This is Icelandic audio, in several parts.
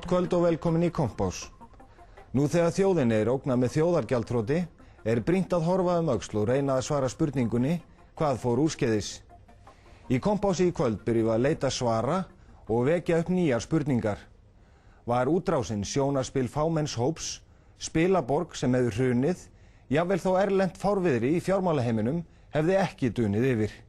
Gott kvöld og velkomin í Kompás. Nú þegar þjóðinni ógnað með þjóðargjaldþroti brýnt að horfa öxl og reyna að svara spurningunni hvað fór úrskeiðis. Í Kompási í kvöld byrjum við að leita svara og vekja upp nýjar spurningar. Var útrásin sjónarspil fámenns hóps, spilaborg sem hefur hrunið, jafnvel þó erlent fárviðri í fjármálaheiminum hefði ekki dunið yfir.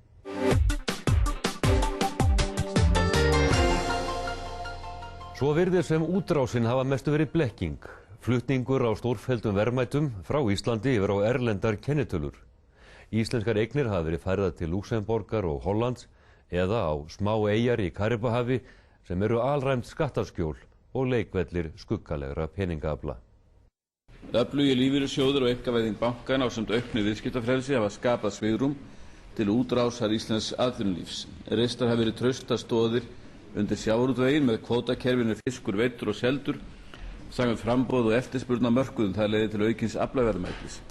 Svo virðist sem útrásin hafa mestu verið blekking. Flutningur á stórfelldum verðmætum frá Íslandi yfir á erlendar kennitölur. Íslenskar eignir hafa verið færðar til Lúxemborgar og Hollands eða á smá eyjar í Karíbahafi sem eru alræmt skattaskjól og leikvellir skuggalegra peningaafla. Öflugir lífeyrissjóðir og einkavæðing bankanna ásamt auknu viðskiptafrelsi hafa skapað svigrúm til útrásar íslensks atvinnulífs. Reistar hafa verið traustar stoðir undir sjávarútveginn með kvótakerfinu fiskur veiddur og seldur, samkvæmt framboð og eftirspurn á mörkuðum, það leiðir til aukins aflaverðmætis.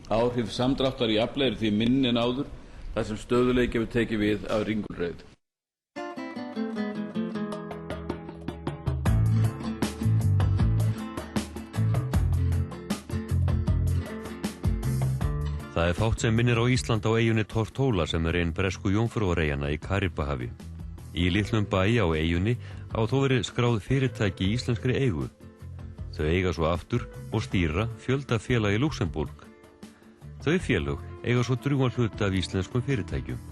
Áhrif samdráttar í afla eru því minni en áður, þar sem stöðugleiki hefur tekið við af ringulreið. Það fátt sem minnir á Ísland á eyjunni Tortóla sem ein bresku jómfrúareyjanna í Karíbahafi. Í litlum bæ á eyjunni á þó verið skráð fyrirtæki í íslenskri eigu. Þau eiga svo aftur og stýra fjölda félag í Lúxemborg. Þau félög eiga svo drjúgan hluta af íslenskum fyrirtækjum.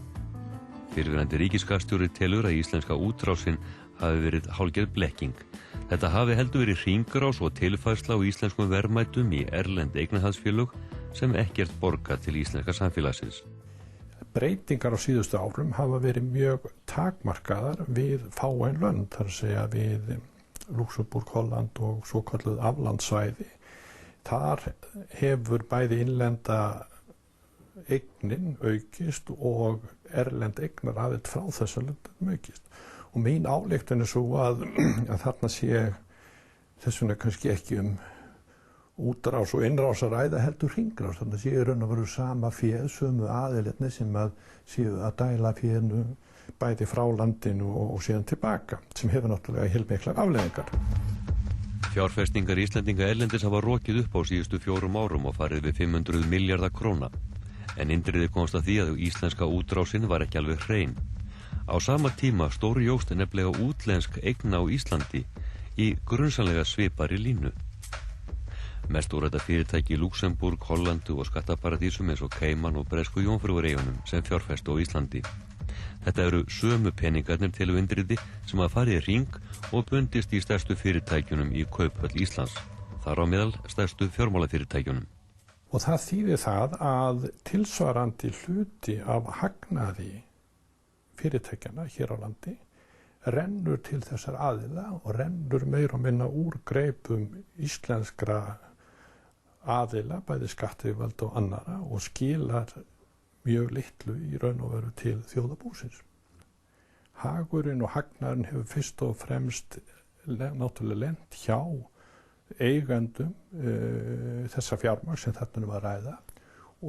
Fyrrverandi ríkisskattstjóri telur að íslenska útrásin hafi verið hálfgerð blekking. Þetta hafi heldur verið hringrás og tilfærsla á íslenskum verðmætum í erlend eignarhaldsfélög sem ekkert borga til íslenska samfélagsins. Breytingar á síðustu árum hafa verið mjög takmarkaðar við fáein lönd, þar að segja við Lúxemborg, Holland og svo kalluð aflandssvæði. Þar hefur bæði innlenda eignin aukist og erlend eignar aðeins frá þessu löndum aukist. Og mín ályktun svo að þarna sé þessuna kannski ekki útrás og innrás að ræða heldur hringrás. Þannig að séu raun og veru sama féð, sömu aðilarnir sem séu að dæla fénu bæði frá landinu og síðan tilbaka, sem hefur náttúrulega heilmiklar afleiðingar. Fjárfestingar Íslendinga erlendis hafa rokið upp á síðustu 4 árum og farið við 500 milljarða króna. En Indriði komst að því að íslenska útrásin var ekki alveg hrein. Á sama tíma stórjókst nefnilega útlensk eign á Íslandi í grunsamlega svipari línu. Mest úr þetta fyrirtæki í Lúxemborg, Hollandi og skattaparadísum eins og Cayman og bresku jómfrúareyjunum sem fjárfestu á Íslandi. Þetta eru sömu peningarnir til Indriði sem að farið í hring og bundist í stærstu fyrirtækjunum í Kauphöll Íslands, þar á meðal stærstu fjármálafyrirtækjunum. Og það þýðir það að tilsvarandi hluti af hagnaði fyrirtækjana hér á landi rennur til þessar aðila og rennur meira og minna úr greipum íslenskra aðila, bæði skattyfirvalda og annara, og skilar mjög litlu í raun og veru til þjóðarbúsins. Hagurinn og hagnaðurinn hefur fyrst og fremst náttúrulega lent hjá eigendum þessa fjármagns sem þarna var að ræða,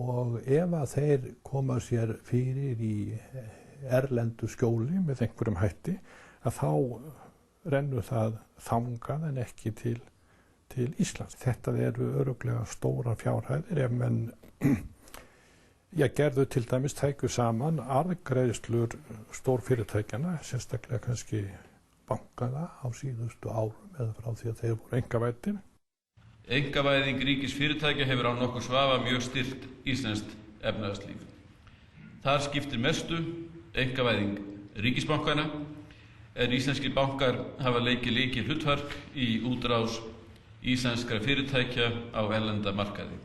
og ef að þeir koma sér fyrir í erlendu skjóli með einhverjum hætti, að þá rennur það þangað en ekki til Íslands. Þetta eru örugglega stórar fjárhæðir ef menn gerðu til dæmis tækju saman arðgreiðslur stórfyrirtækjanna, sérstaklega kannski bankana á síðustu árum eða frá því að þeir voru einkavæddir. Einkavæðing ríkisfyrirtækja hefur án nokkurs vafa mjög styrkt íslenskt efnahagslíf. Þar skiptir mestu einkavæðing ríkisbankana, en íslenskir bankar hafa leikið lykilhlutverk í útrás íslenskra fyrirtækja á erlenda markaði.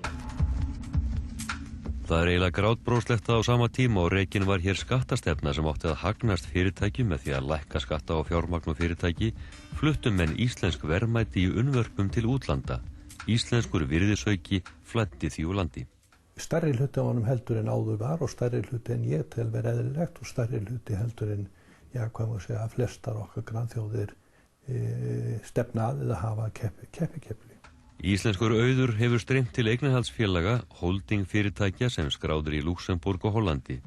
Það eiginlega grátbróslegt á sama tíma og rekin var hér skattastefna sem átti að hagnast fyrirtækjum með því að lækka skatta á fjármagn og fyrirtæki, fluttum menn íslensk verðmæti í unnvörpum til útlanda. Íslenskur virðisauki flæddi því úr landi. Stærri hluti af honum heldur en áður var og stærri hluti en ég tel verið eðlilegt og stærri hluti heldur en, hvað má segja, flestar okkar grannþjóðir stefna að eða hafa keppikefli. Íslenskur auður hefur streymt til eignarhaldsfélaga, holding fyrirtækja sem skráður í Lúxemborg og Hollandi.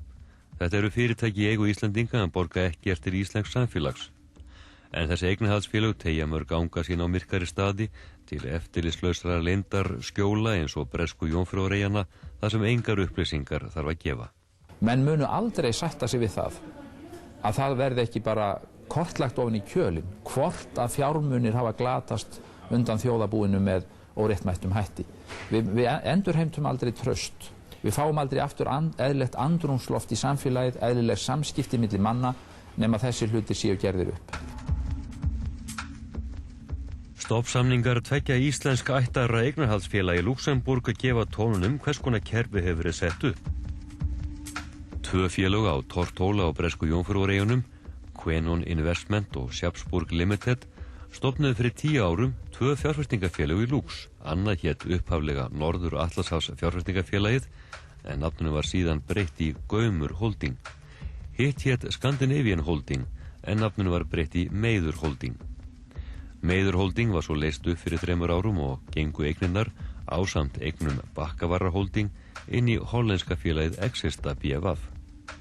Þetta eru fyrirtæki í eigu Íslendinga en borga ekki eftir íslensks samfélags. En þessi eignarhaldsfélög teygja mörg anga sín á myrkari staði til eftirlitslausra leyndar skjóla eins og bresku Jómfrúareyjanna þar sem engar upplýsingar þarf að gefa. Menn munu aldrei sætta sig við það að það verði ekki bara kortlagt ofan í kjölinn hvort að fjármunir hafa glatast undan þjóðarbúinu með óréttmættum hætti. Við endurheimtum aldrei traust. Við fáum aldrei aftur eðlilegt andrúmsloft í samfélagið, eðlileg samskipti milli manna nema þessi hlutir séu gerðir upp. Stoppsamningar tveggja íslenska ættarra eignarhaldsfélaga í Luxemburg gefa tónunum hvers konar kerfi hefur verið sett upp. 2 félög á Tortóla og bresku Jómfrúareyjunum, Quenon Investment og Sjapsburg Limited, stofnuðu fyrir 10 árum 2 fjárfestingafélög í Lux. Annað hét upphaflega Norður Atlantshafs fjárfestingafélagið en nafninu var síðan breytt í Gaumur Holding. Hitt hét Scandinavian Holding en nafninu var breytt í Meiður Holding. Meiður Holding var svo leyst upp fyrir 3 árum og gengu eignirnar ásamt eignum Bakkavarar Holding inn í hollenska félagið Exista BVF.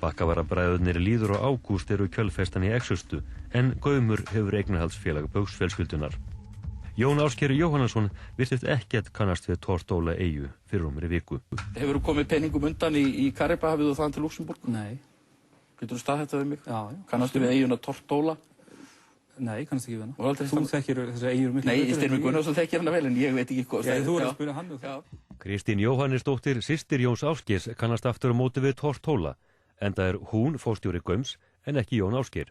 Bakkavarabræðurnir Líður og Ágúst eru kjölfestan í Exustu en Gaumur hefur eignarhaldsfélag Baugsfjölskyldunar. Jón Ásgeir Jóhannesson virtist ekkert kannast við Tortóla eyju fyrir rúmri viku. Hefur þú komið peningum undan í Karibahafið og þaðan til Luxemburg? Nei. Getur þú staðhættað við mig? Já. Kannastu við eyjuna Tortóla? Nei, kannast ekki við hana. Og aldrei Þú þekkir þessar eyjur miklu Nei, Styrmir Gunnarsson þekkir hana vel en ég veit ekki hvað. Já, þú er að spyrja hann um það. Kristín Jóhannesdóttir, systir Jóns Ásgeirs, kannast aftur á móti við Tortóla, enda hún fórstjóri Gaums en ekki Jón Ásgeir.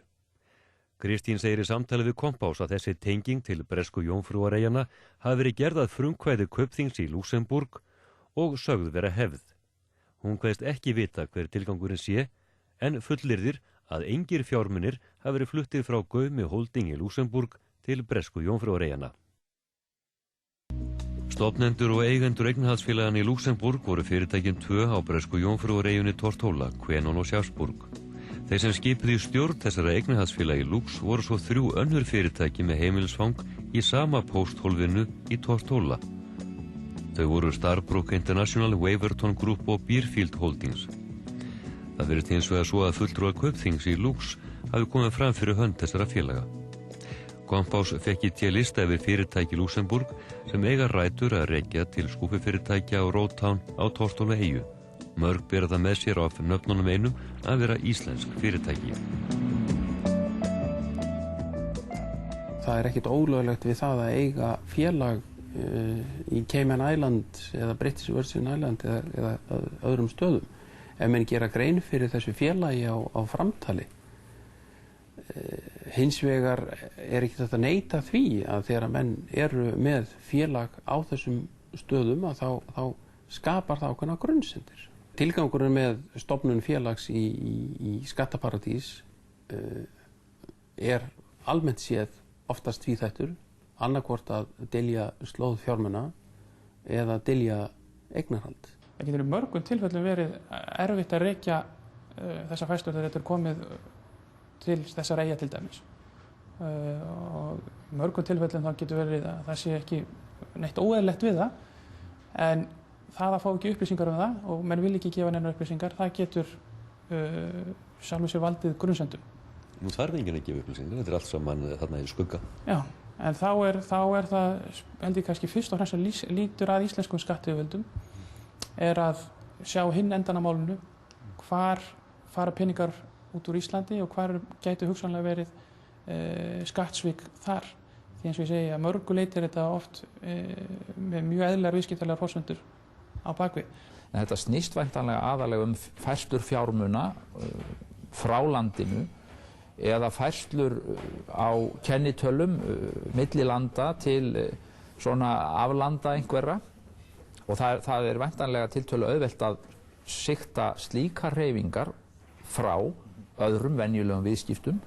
Kristín segir í samtali við Kompás að þessi tenging til bresku Jómfrúareyjanna hafi verið gerð að frumkvæði Kaupþings í Luxemburg og sögð vera hefð. Hún kveðst ekki vita hver tilgangurinn sé en fullyrðir að engir fjármunir hafi verið fluttir frá Gaumi Holding í Luxemburg til bresku Jómfrúareyjanna. Stofnendur og eigendur eignarhaldsfélaganna í Luxemburg voru fyrirtækin 2 á bresku Jómfrúareyjunni Tortóla, Quenon og Sjapsburg. Þeir sem skipuðu í stjórn þessara eignarhaldsfélagi Lux voru svo 3 önnur fyrirtæki með heimilisfang í sama pósthólfinu í Tortóla. Þau voru Starbrook International, Waverton Group og Beerfield Holdings. Það verið hins vegar svo að fulltrúar Kaupþings í Lux hafi komið fram fyrir hönd þessara félaga. Kompás fekk í té lista yfir fyrirtæki Luxemburg sem eiga rætur að rekja til skúfufyrirtækja á Roadtown á Tortóla eyju. Mörg bera það með sér af nöfnunum einum að vera íslensk fyrirtæki. Það er ekkert ólöglegt við það að eiga félag í Cayman Island eða British Virgin Island eða öðrum stöðum. Ef menn gera grein fyrir þessu félagi á framtali. Hins vegar er ekki þetta neita því að þegar menn eru með félag á þessum stöðum að þá skapar það ákveðna grunnsendir. Tilgangurinn með stofnun félags í skattaparadís er almennt séð oftast tvíþættur, annarkvort að dylja slóð fjármuna eða dylja eignarhald. Það getur í mörgum tilfellum verið erfitt að rekja þessa færslur þegar þetta er komið til þessar eyja til dæmis. Og í mörgum tilfellum þá getur verið að það sé ekki neitt óeðlilegt við það, en það að fá ekki upplýsingar um það og menn vil ekki gefa neinar upplýsingar, það getur sjálfur sér valdið grunnsendum. Nú þarf enginn að gefa upplýsingar, þetta er allt saman þarna í skugga. Já, en þá er það, held ég kannski fyrst og fremst að lítur að íslenskum skattyfirvöldum, er að sjá hinn endan á málinu, hvar fara peningar út úr Íslandi og hvar gætu hugsanlega verið skattsvik þar. Því eins og ég segi að mörgu leyti er þetta oft með mjög eðlilegar viðskiptalegar forsendur á bakvið. En þetta snýst væntanlega aðalega færslur fjármuna frá landinu eða færslur á kennitölum milli landa til svona aflanda einhverra og það er væntanlega tiltölu auðvelt að sigta slíkar hreyfingar frá öðrum venjulegum viðskiptum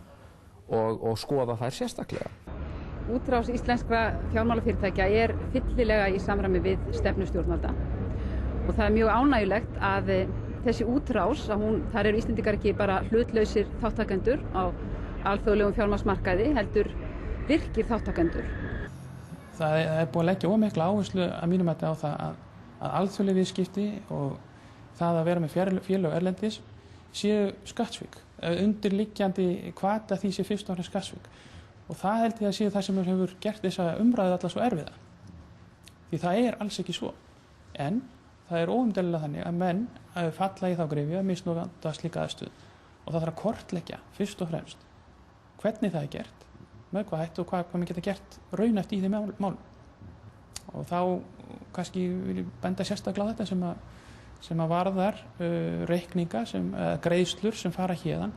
og skoða þær sérstaklega. Útrás íslenskra fjármálafyrirtækja er fyllilega í samræmi við stefnu stjórnvalda og það er mjög ánægjulegt að þessi útrás, þar eru Íslendingar ekki bara hlutlausir þáttakendur á alþjóðlegum fjármagnsmarkaði, heldur virkir þáttakendur. Það er búið að leggja ómikla áherslu að mínum mati á það að alþjóðleg viðskipti og það að vera með félög erlendis séu skattsvik, undirliggjandi hvata því sé fyrst og fremst skattsvik. Og það held ég að sé það sem hefur gert þessa umræðu alla svo erfiða. Því það alls ekki svo. En það óumdeilanlega þannig að menn falla í þá gryfju að misnota slíka aðstöðu. Og það þarf að kortleggja fyrst og fremst hvernig það gert, með hvað hægt og hvað maður geta gert raunhæft í þeim málum. Og þá kannski vil ég benda sérstaklega á þetta sem að varðar reikninga, greiðslur sem fara héðan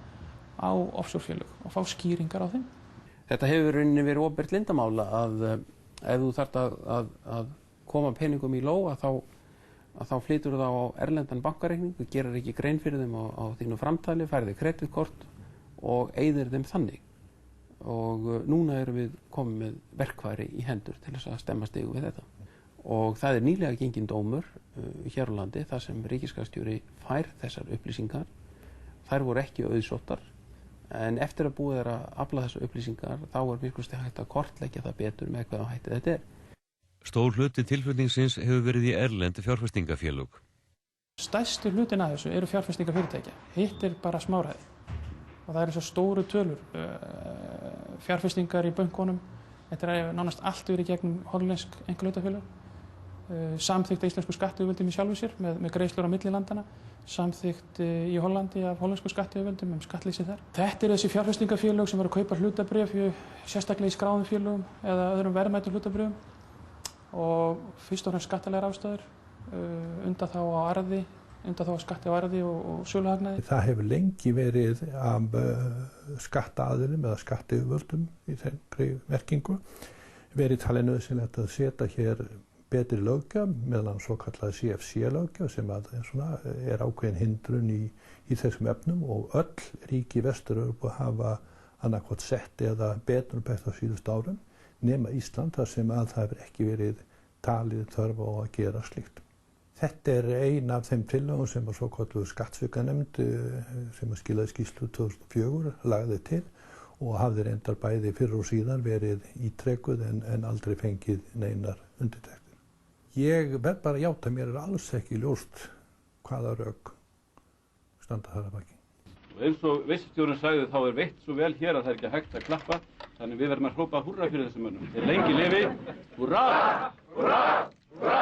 á offshore-félög og fá skýringar á þeim. Þetta hefur rauninni verið opinbert leyndarmál að ef þú þarft að koma peningum í lóga þá flytur það á erlendan bankareikning, þú gerir ekki grein fyrir þeim á þínu framtali, færið kreditkort og eyðir þeim þannig. Og núna erum við komið með verkfæri í hendur til þess að stemma stigu við þetta. Og það nýlega genginn dómur hér á landi þar sem ríkisskattstjóri fær þessar upplýsingar. Þær voru ekki auðsóttar. En eftir að búið að afla þessar upplýsingar þá virkusti hægt að kortleggja það betur með hvaða hætti þetta Stór hluti tilflutningsins hefur verið í erlend fjárfestingafélög. Stærsti hlutin af þessu eru fjárfestingafyrirtækja. Hitt bara smáræði. Og það svo stóru tölur. Fjárfestingar í bönkunum. Þetta nánast allt verið gegnum hollensk einkahlutafélög. Samþykkt íslensku skattyfirvöldum í sjálfu sér með greiðslur á milli landana. Samþykkt í Hollandi af hollensku skattyfirvöldum skattleysi þar. Þetta þessi fjárfestingafélög sem að kaupa hlutabréf, sérstaklega í skráðum félögum eða öðrum verðmætum hlutabréfum. Og fyrst og fremst skattalegar ástæður, undanþága skatti á arði og söluhagnaði. Það hefur lengi verið af skattaaðilum eða skattyfirvöldum í þeirri merkingu verið talið nauðsynlegt að setja hér betri löggjöf, meðal annars svokallað CFC-löggjöf sem ákveðin hindrun í þessum efnum og öll ríki Vestur-Evrópu hafa annaðhvort sett eða betrumbætt á síðustu árum nema Ísland þar sem að það hefur ekki verið talið þörf á að gera slíkt. Þetta ein af þeim tillögum sem að svokölluð skattsvikanefnd sem að skilaði skýrslu 2004 lagði til og hafði reyndar bæði fyrr og síðan verið ítrekuð en aldrei fengið neinar undirtektir. Ég verð bara að játa mér alls ekki ljóst hvaða rök standa þar að baki. Eins og veislustjórinn sagði þá veitt svo vel hér að það ekki hægt að klappa, þannig við verðum að hrópa húrra fyrir þessum mönnum. Þeir lengi lifi, húrra, húrra, húrra,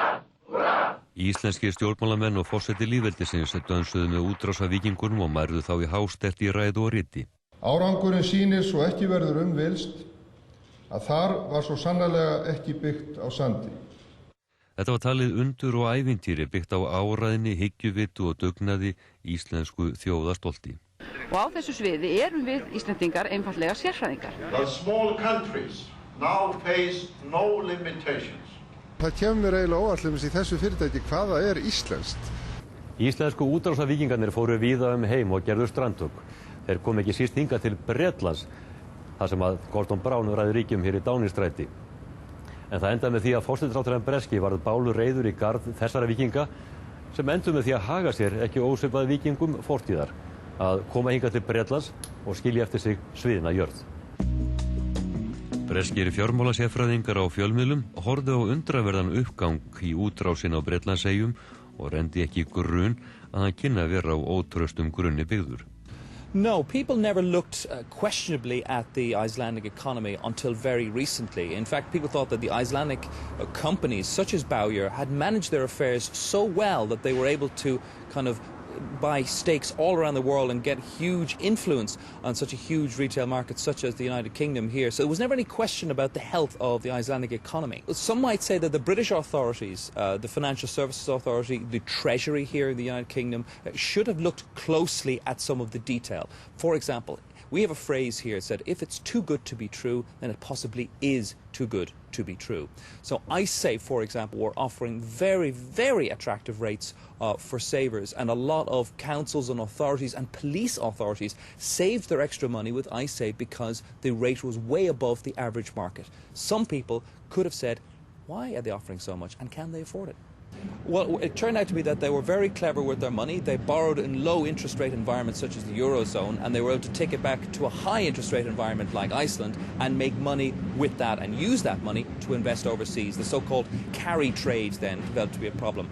húrra. Íslenskir stjórnmálamenn og forseti lýðveldisins dönsuðu með útrásarvíkingunum og mærðu þá í hástert í ræðu og riti. Árangurinn sýnir svo ekki verður vilst að þar var svo sannarlega ekki byggt á sandi. Þetta var talið undur og ævintýri byggt á áræðni, hyggjuvitu og dugnaði íslensku þjóðastolti. Og á þessu sviði erum við Íslendingar einfaldlega sérfræðingar. The small countries now face no limitations. Það kemur eiginlega óallumis í þessu fyrirtæki hvaða íslenskt. Íslensku útrásarvíkingarnir fóru víða heim og gerðu strandtök. Þeir kom ekki síst hingað til Bretlands, þar sem að Gordon Brown ræði ríkjum hér í Downing-stræti. En það endaði með því að forsætisráðherrann breski varð bálur reiður í garð þessara víkinga sem endur með því að haga sér ekki ósvipað víkingum fortíðar, að koma hingað til Bretlands og skilja eftir sig sviðna jörð. Breskir fjármálasérfræðingar á fjölmiðlum horfðu á undraverðan uppgang í útrásin á Bretlandseyjum og rendi ekki grun að hann kynni að vera á ótraustum grunni byggður. No, people never looked questionably at the Icelandic economy until very recently. In fact, people thought that the Icelandic companies, such as Bauer, had managed their affairs so well that they were able to kind of buy stakes all around the world and get huge influence on such a huge retail market such as the United Kingdom here. So there was never any question about the health of the Icelandic economy. Some might say that the British authorities, the Financial Services Authority, the Treasury here in the United Kingdom, should have looked closely at some of the detail. For example, we have a phrase here that said, if it's too good to be true, then it possibly is too good to be true. So IceSave, for example, were offering very, very attractive rates for savers, and a lot of councils and authorities and police authorities saved their extra money with IceSave because the rate was way above the average market. Some people could have said, why are they offering so much and can they afford it? Well, it turned out to be that they were very clever with their money. They borrowed in low interest rate environments such as the Eurozone, and they were able to take it back to a high interest rate environment like Iceland and make money with that and use that money to invest overseas. The so-called carry trades then developed to be a problem.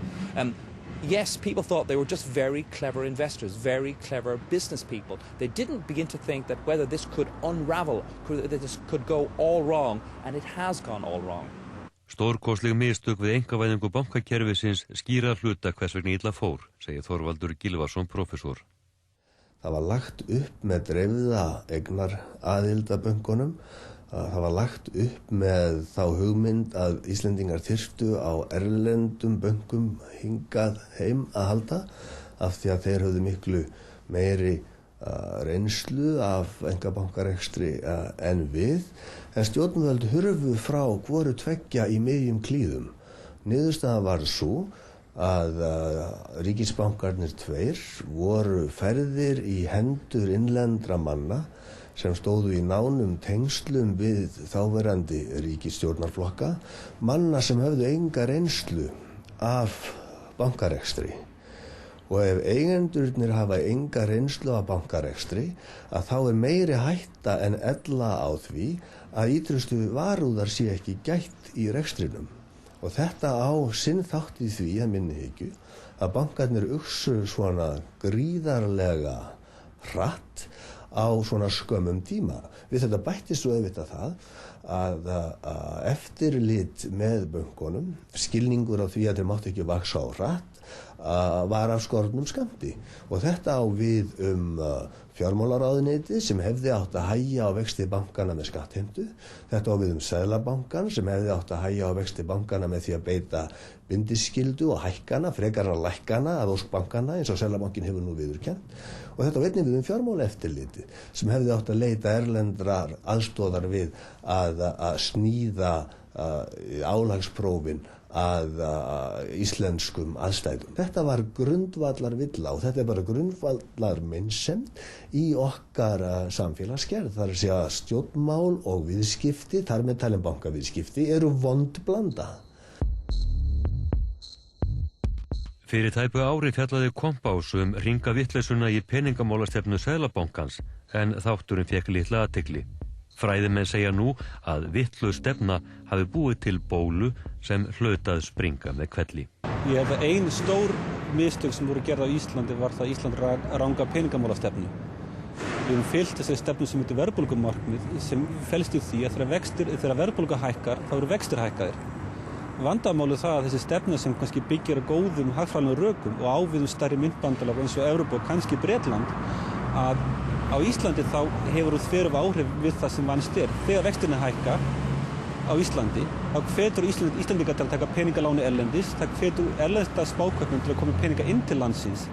Yes, people thought they were just very clever investors, very clever business people. They didn't begin to think that whether this could unravel, that this could go all wrong, and it has gone all wrong. Stórkostleg mistök við einkavæðingu bankakerfisins skýra hluta hvers vegna illa fór, segir Þorvaldur Gylfason prófessor. Það var lagt upp með dreifða eignaraðild að bönkunum. Það var lagt upp með þá hugmynd að Íslendingar þyrftu á erlendum bönkum hingað heim að halda af því að þeir höfðu miklu meiri reynslu af einkabankarekstri en við. En stjórnvöld hurfu frá hvoru tveggja í miðjum klíðum. Niðurstaðan var sú að ríkisbankarnir tveir voru færðir í hendur innlendra manna sem stóðu í nánum tengslum við þáverandi ríkisstjórnarflokka, manna sem höfðu enga reynslu af bankarekstri. Og ef eigendurnir hafa enga reynslu af bankarekstri, að þá meiri hætta en ella á því að ítrustu varúðar sé ekki gætt í rekstrinum. Og þetta á sinn þátt í því að minni hyggju að bankarnir uxu svona gríðarlega hratt á svona skömmum tíma. Við þetta bættist svo auðvitað það að eftirlit með bönkunum, skilningur á því að þeir máttu ekki vaxa á hratt, var af skornum skammti. Og þetta á við fjármálaráðuneytið sem hefði átt að hægja á vexti bankana með skattheimtu. Þetta á við Seðlabankann sem hefði átt að hægja á vexti bankana með því að beita bindiskyldu og hækkana, frekar að lækkana af ósk bankana eins og Seðlabankinn hefur nú viðurkennt. Og þetta á einnig við fjármálaeftirlitið sem hefði átt að leita erlendrar aðstoðar við að sníða álagsprófin að íslenskum aðstæðum. Þetta var grundvallar villa og þetta bara grundvallar meinsemd í okkar samfélagsgerð. Það að segja stjórnmál og viðskipti, þar með talin bankaviðskipti, eru vond blanda. Fyrir tæpu ári fjallaði Kompás hringavitleysuna í peningamálastefnu Seðlabankans, en þátturinn fékk litla athygli. Fræðimenn segja nú að vitlaus stefna hafi búið til bólu sem hlaut að springa með hvelli. Ég held að ein stór mistök sem voru gerð á Íslandi var það að Ísland ranga peningamálastefnu. Við höfum fylgt þessari stefnu sem heitir verðbólgumarkmið sem felst í því að þegar verðbólga hækkar þá eru vextir hækkaðir. Vandamálið það að þessi stefna sem kannski byggir á góðum hagfræðilegum rökum og á við stærri myntbandalag eins og Evrópu og kannski Bretland, að á Íslandi þá hefur þú þverf áhrif við það sem vannst er. Þegar vextirnir hækka á Íslandi, þá hvetur Íslandingar til að taka peningaláni erlendis, það hvetur erlenda spákaupmenn til að koma peninga inn til landsins,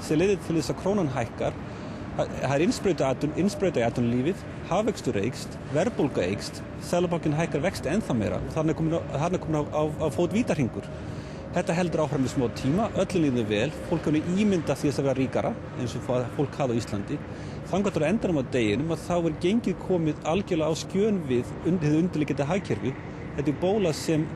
sem leiðir til þess að krónan hækkar. Það er innsprauta í atvinnulífið, hagvöxtur eykst, verðbólga eykst, Seðlabankinn hækkar vexti ennþá meira og þarna er komin á fót vítahringur. Þetta heldur áfram í smá tíma, öllum líður vel, fólk hefur ímyndað því að vera ríkara eins og fólk hafði á Íslandi. Þangað til á endanum á deginum að þá er gengið komið algjörlega á skjön við hið undirliggjandi hagkerfi. Þetta er bóla sem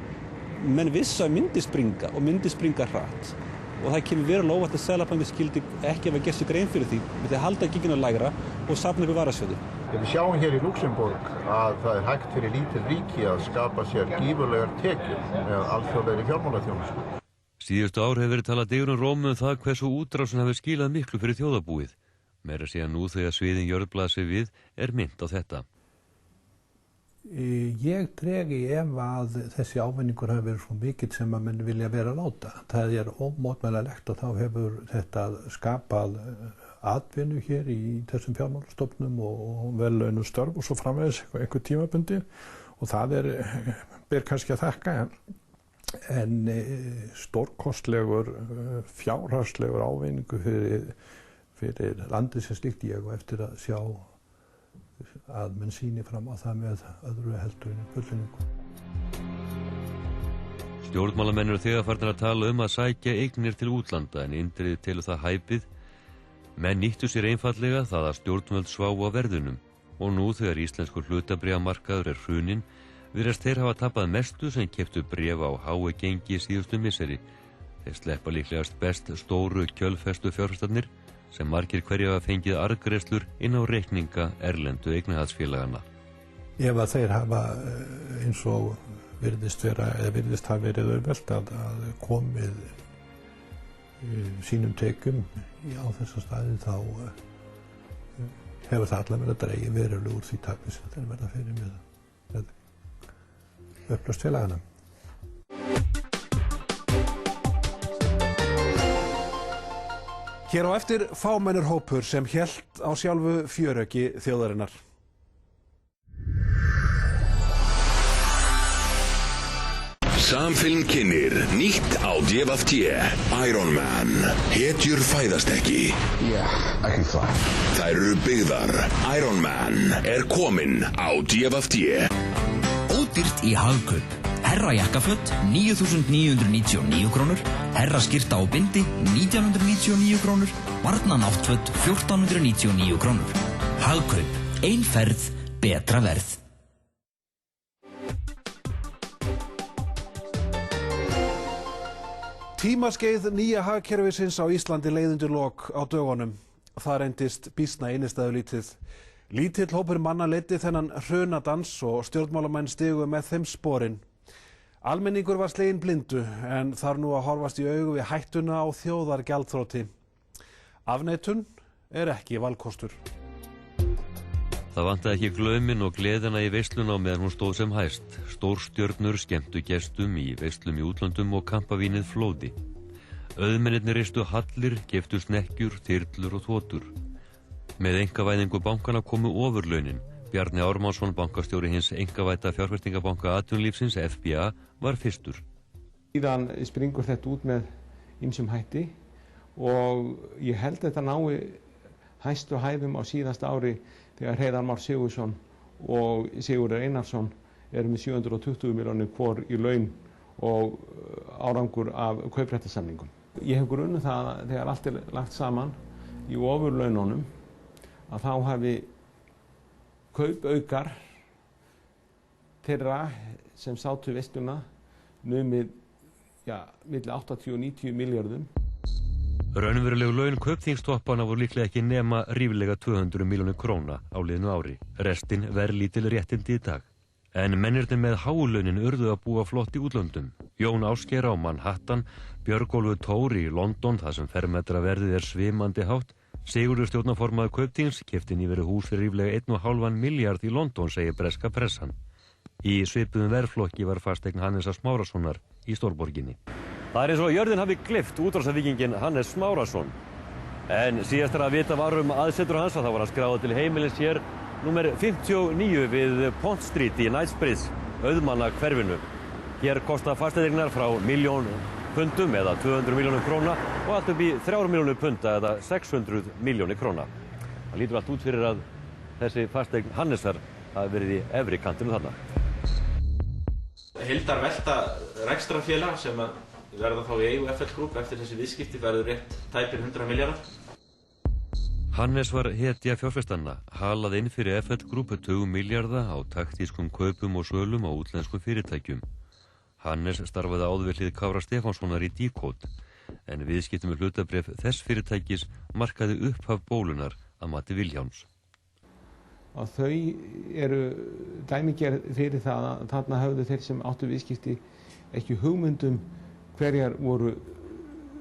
menn vissu að myndi springa hratt. Og það kemur verulega óvart að Seðlabankinn skyldi ekki hafa gert sér grein fyrir því með því að halda genginu lægra og safna upp í varasjóði. Við sjáum hér í Luxemborg að það er hægt fyrir lítil ríki að skapa sér gífurlegar tekjur með alþjóðlegri fjármálaþjónustu. Síðustu ár hefur verið talað dygrum rómu það hversu útrásin hafi skilað miklu fyrir þjóðarbúið. Meira að segja nú þegar sviðin Jörð sig við minnt á þetta. Ég dreg í efa að þessi ávinningur hafi verið svo mikill sem að menn vilja vera láta. Það er ómótmælanlegt og þá hefur þetta skapað atvinnu hér í þessum fjármálastofnunum og vellaunum störf og svo framvegis einhver tímabundi og það ber kannski að þakka en stórkostlegur fjárhagslegur ávinningu fyrir landið sem slíkt ég og eftir að sjá að menn sýni fram á það með öðru heldur en fullyrðingu. Stjórnmálamenn eru þegar farnir að tala að sækja eignir til útlanda en Indriði telur það hæpið. Menn nýttu sér einfallega það að stjórnvöld sváu á verðunum og nú þegar íslenskur hlutabréfamarkaður er hruninn virðast þeir hafa tapað mestu sem keyptu bréf á háu gengi síðustu misseri. Þeir sleppa líklegast best stóru kjölfestu fjárfestarnir sem margir hverja hafa fengið arðgreiðslur inn á reikninga erlendu eignahaldsfélagana. Ef að þeir hafa eins og virðist hafa verið auðvelt að komið sínum tekjum á þessa staði þá hefur það allavega verið að dregið verulega úr því tapi sem þeir verða fyrir með upplausn félagana. Hér á eftir fámennur hópur sem hélt á sjálfu fjörauki þjóðarinnar. Samfilm kynnir nýtt á DFT, Iron Man, hetjur fæðast ekki. I can fly. Þær eru byggðar. Iron Man kominn á DFT. Ódýrt í Hagkaup. Herra jakkaföt 9.999 krónur, herra skyrta og bindi 1999 krónur, barna náttföt 1499 krónur. Hagkaup, ein ferð, betra verð. Tímaskeið nýja hagkerfisins á Íslandi leið undir lok á dögunum. Það reyndist býsna innistæðulítið. Lítill hópur manna leiddi þennan hrunadans og stjórnmálamenn stigu með þeim sporin. Almenningur var sleginn blindu en þarf nú að horfast í augu við hættuna á þjóðargjaldþroti. Afneitun ekki valkostur. Það vantaði ekki glauminn og gleðina í veisluna á meðan hún stóð sem hæst. Stórstjörnur skemmtu gestum í veislum í útlöndum og kampavínið flóði. Auðmennirnir reistu hallir, keyptu snekkjur, þyrlur og þotur. Með einkavæðingu bankana komu ofurlaunin. Bjarni Ármannsson, bankastjóri hins einkavædda fjárfestingabanka atvinnulífsins, FBA, var fyrstur. Síðan springur þetta út með ýmsum hætti og ég held þetta nái hæstu hæðum á síðasta ári þegar Hreiðar Már Sigurðsson og Sigurður Einarsson eru með 720 milljónir hvor í laun og árangur af kaupréttarsamningum. Ég hef grunnað það að þegar allt lagt saman í ofurlaununum að þá hafi kaupaukar þeirra sem sátu veisluna numið milli 80 og 90 milljörðum. Raunverulegu laun kaupþingstoppana voru líklega ekki nema ríflega 200 milljónir króna á liðnu ári. Restin verðlítil réttindi í dag. En mennirnir með hálaunin urðu að búa flott í útlöndum. Jón Ásgeir á Manhattan, Björgólfur Tóri í London, þar sem fermetraverðið svimandi hátt. Sigurður stjórnarformaður Kaupþings keypti nýverið hús fyrir ríflega 1,5 milljarð í London, segir breska pressan. Í svipuðum verðflokki var fasteign Hannesar Smárassonar í stórborginni. Það eins og jörðin hafi gleypt útrásarvíkinginn Hannes Smárasson. En síðast að vita var aðsetur hans að það var að skráða til heimilins hér númer 59 við Pont Street í Knightsbridge, auðmanna hverfinu. Hér kosta fasteignar frá 1 milljón pundum eða 200 milljónir króna og allt upp í 3 milljónir punda eða 600 milljónir króna. Það lítur allt út fyrir að þessi fasteign Hannesar hafi verið í efri kantinu þarna. Heildarvelta rekstrarfélag sem verða þá í eigu FL Group eftir þessi viðskipti verður rétt tæpir 100 milljarðar. Hannes var hetja fjárfestanna, halað inn fyrir FL Group 20 milljarða á taktískum kaupum og sölum á útlenskum fyrirtækjum. Hannes starfaði áður við hlið Kára Stefánssonar í Decode, en viðskiptum með hlutabréf þess fyrirtækis markaði upphaf bólunar að mati Vilhjálms. Og þau eru dæmigerð fyrir það að þarna höfðu þeir sem áttu viðskipti ekki hugmyndum hverjar voru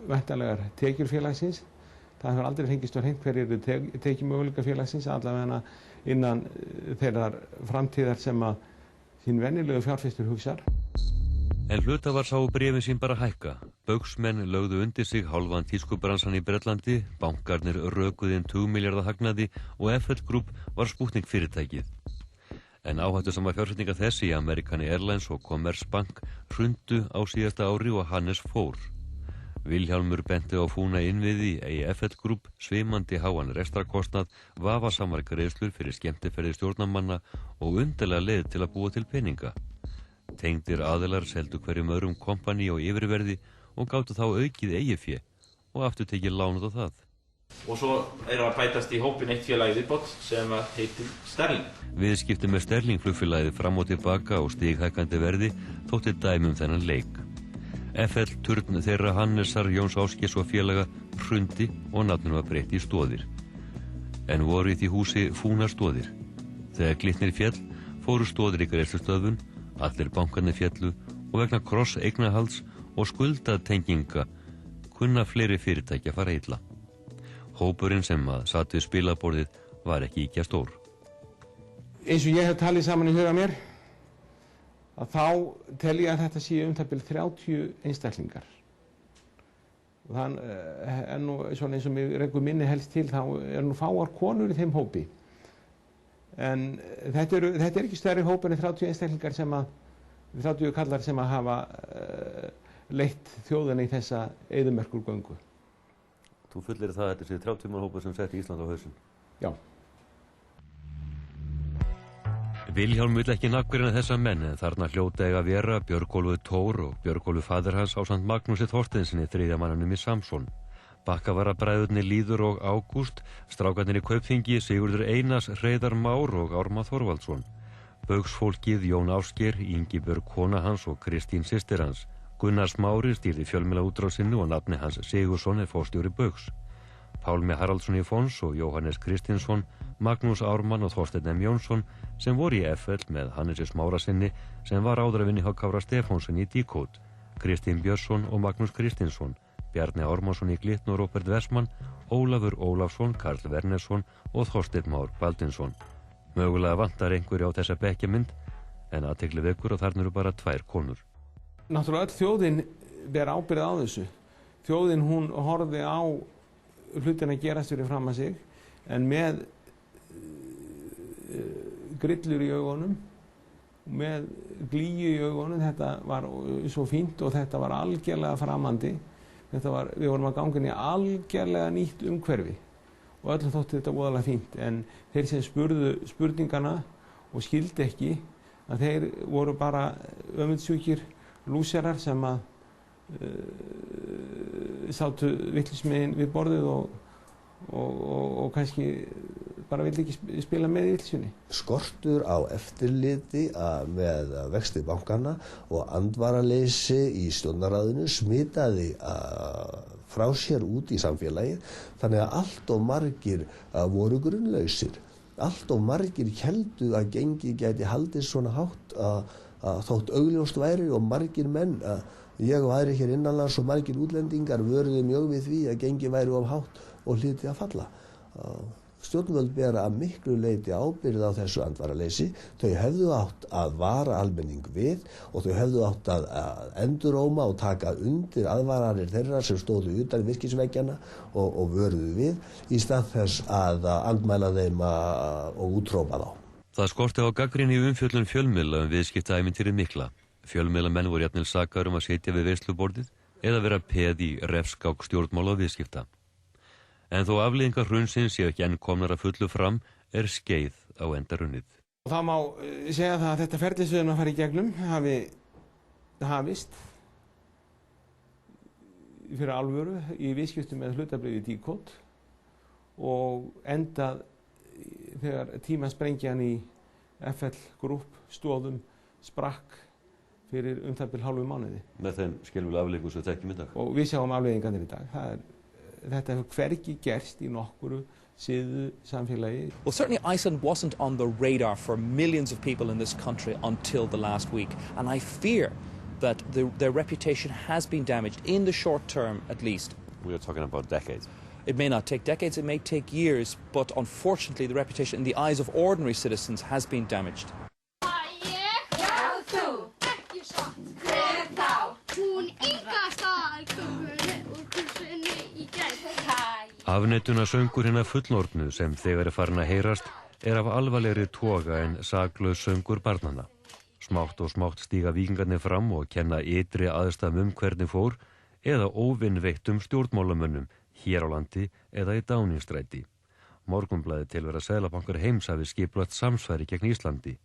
væntanlegar tekjur félagsins. Það hefur aldrei fengist á hreint hverjar eru tekjumöguleika félagsins, allavega innan þeirrar framtíðar sem að hinn venjulegu fjárfestur hugsar. En hlutafar sáu bréfin sín bara hækka. Baugsmenn lögðu undir sig hálfan tískubransan í Bretlandi, bankarnir rökuðu inn 20 milljarða hagnaði og FL Group var Sputnik fyrirtækið. En áhættusama fjárfestingar þess í American Airlines og Commerzbank hrundu á síðasta ári og Hannes fór. Vilhjálmur benti á fúna innviði í FL Group, svimandi háan rekstrakostnað, vafasamar greiðslur fyrir skemmtiferði stjórnarmanna og undarlega leið til að búa til peninga. Tengdir aðilar seldu hverjum öðrum kompani og yfirverði og gátu þá aukið eigið fé og aftur tekið lánað á það. Og svo að bætast í hópin eitt félagið viðbót sem heitir Sterling. Viðskipti með Sterling flugfélagið fram og tilbaka og stighækkandi verði þótti dæmi þennan leik. FL turn þeirra Hannesar, Jóns Ásgeirs og félaga hrundi og nafninu var breytt í Stoðir. En voru í því húsi fúnar Stoðir. Þegar Glitnir féll fóru Stoðir í greiðslustöðvun, allir bankarnir féllu og vegna kross eignahalds og skuldatenginga kunna fleiri fyrirtækja fara illa. Hópurinn sem að satt við spilaborðið var ekki ýkja stór. Eins og ég hef talið saman í huga mér, að þá tel ég að þetta sé það bil 30 einstaklingar. Og þann nú svona eins og mig rekur minni helst til, þá nú fáar konur í þeim hópi. En þetta er ekki stærri hópur en 30 einstaklingar 30 kallar sem að hafa leitt þjóðina í þessa eyðimerkurgöngu. Þú fullir það að þetta sé 30 manna hópur sem setti Ísland á hausinn? Já. Vilhjálm vill ekki nafngreina þessa menn, en þarna hljóta eiga að vera Björgólfur Thor og Björgólfur faðir hans ásamt Magnúsi Þorsteinsinni, þriðja mannanum í Samson. Bakkavaðarbræðurnir Lýður og Ágúst, strákarnir í Kaupþingi, Sigurður Einars, Hreiðar Már og Ármann Þorvaldsson. Baugsfólkið Jón Ásgeir, Ingibjörg kona hans og Kristín systir hans. Gunnar Smári stýrði fjölmiðlaútrásinni og nafni hans Sigursson forstjóri Baugs. Pálmi Haraldsson í Fons og Jóhannes Kristinsson, Magnús Ármann og Þorsteinn M. Jónsson sem voru í FL með Hannesi Smárasinni sem var áður að vinna hjá Kára Stefánsson í Díkót, Kristín Björnsson og Magnús Kristinsson, Bjarni Ármannsson í Glitn og Róbert Vestmann, Ólafur Ólafsson, Karl Vernesson og Þorsteinn Már Baldinsson. Mögulega vantar einhverju á þessa bekkjamynd, en athygli vekur að þarna eru bara 2 konur. Náttúrulega öll þjóðin ber ábyrgð á þessu. Þjóðin hún horfði á hlutina gerast fyrir fram að sig, en með grillur í augunum, með glýju í augunum. Þetta var svo fínt og þetta var algjörlega framandi. Við vorum að ganga inn í algjörlega nýtt umhverfi og öllum þótti þetta voðalega fínt, en þeir sem spurðu spurningana og skildi ekki, að þeir voru bara öfundsjúkir lúserar sem að sátu villismegin við borðið og kannski bara vildi ekki spila með í villisunni. Skortur á eftirliti með vexti bankana og andvaraleysi í stjórnarráðinu smitaði frá sér út í samfélagið, þannig að allt of margir voru grunnlausir. Allt of margir héldu að gengi gæti haldið svona hátt að þótt augljóst væri, og margir menn, ég og aðrir hér innanlands og margir útlendingar vöruðu mjög við því að gengi væri of hátt og hlyti að falla. Stjórnvöld bera að miklu leyti ábyrgð á þessu andvaraleysi. Þau hefðu átt að vara almenning við og þau hefðu átt að enduróma og taka undir aðvaranir þeirra sem stóðu utan virkisveggjana og vöruðu við, í stað þess að andmæla þeim og útrópa þá. Það skorti á gagnrýni í umfjöllun fjölmiðla viðskiptaævintýrið mikla. Fjölmiðlamenn voru jafnvel sakaðir að sitja við veisluborðið eða vera peð í refskák stjórnmála og viðskipta. En þó afleiðingar hrunsins séu ekki enn komnar að fullu fram, skeið á enda runnið. Það má segja það að þetta ferli sem við erum að fara í gegnum hafi hafist fyrir alvöru í viðskiptum með hlutabréf í Díkót og endað þegar tímasprengjan í FL Group stóðum sprakk fyrir það bil hálfu mánuði. Með þeim skelfilega afleiðingum sem við þekkjum í dag. Og við sjáum afleiðingarnir í dag. Þetta hefur hvergi gerst í nokkuru siðu samfélagi. Well, certainly Iceland wasn't on the radar for millions of people in this country until the last week, and I fear that their reputation has been damaged in the short term at least. We are talking about decades. It may not take decades, it may take years, but unfortunately the reputation in the eyes of ordinary citizens has been damaged. Afneitunarsöngur hinna fullorðnu sem þegar farin að heyrast af alvarlegri toga en saklaus söngur barnanna. Smátt og smátt stíga víkingarnir fram og kenna ytri aðstæðum hvernig fór eða óvinveittum stjórnmálamönnum hér á landi eða í Downingstræti. Morgunblaðið tilvera Seðlabankar heims hafi skipulagt samsværi gegn Íslandi.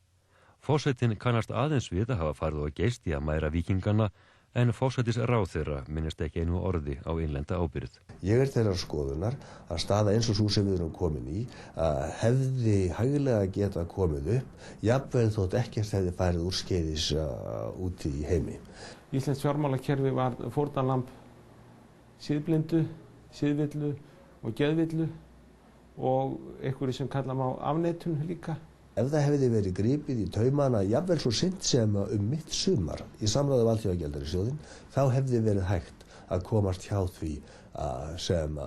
Forsetinn kannast aðeins við að hafa farið og geist í að mæra víkingarna, en forsætisráðherra minnist ekki einu orði á innlenda ábyrgð. Ég þeirrar skoðunar að staða eins og sú sem við erum komin í hefði hæglega geta komið upp, jafnvel þótt ekkert hefði farið úrskeiðis úti í heimi. Íslenskt fjármálakerfi var fórnarlamb siðblindu, siðvillu og geðvillu og einhverju sem kalla má afneitun líka. Ef það hefði verið gripið í taumana jafnvel svo seint sem mitt sumar í samráði við Alþjóðagjaldeyrissjóðinn, þá hefði verið hægt að komast hjá því sem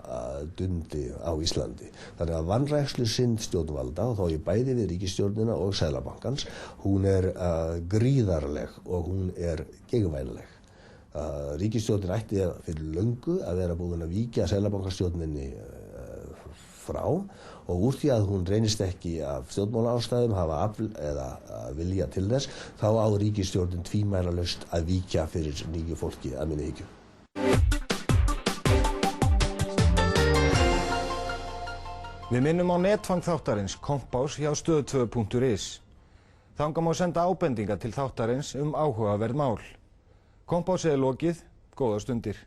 dundi á Íslandi. Þannig að vanrækslusynd stjórnvalda, og þá ég bæði við ríkisstjórnina og Seðlabankans, hún gríðarleg og hún gegnvænleg. Ríkisstjórnin ætti fyrir löngu að vera búin að víkja Seðlabankastjórninni frá, og úr því að hún reynist ekki af stjórnmálaástæðum hafa afl eða vilja til þess, þá á ríkisstjórnin tvímælalaust að víkja fyrir nýju fólki að minni hyggju. Við minnum á netfang þáttarins Kompás hjá stöð2.is. Þangað má senda ábendingar til þáttarins áhugaverð mál. Kompás lokið, góðar stundir.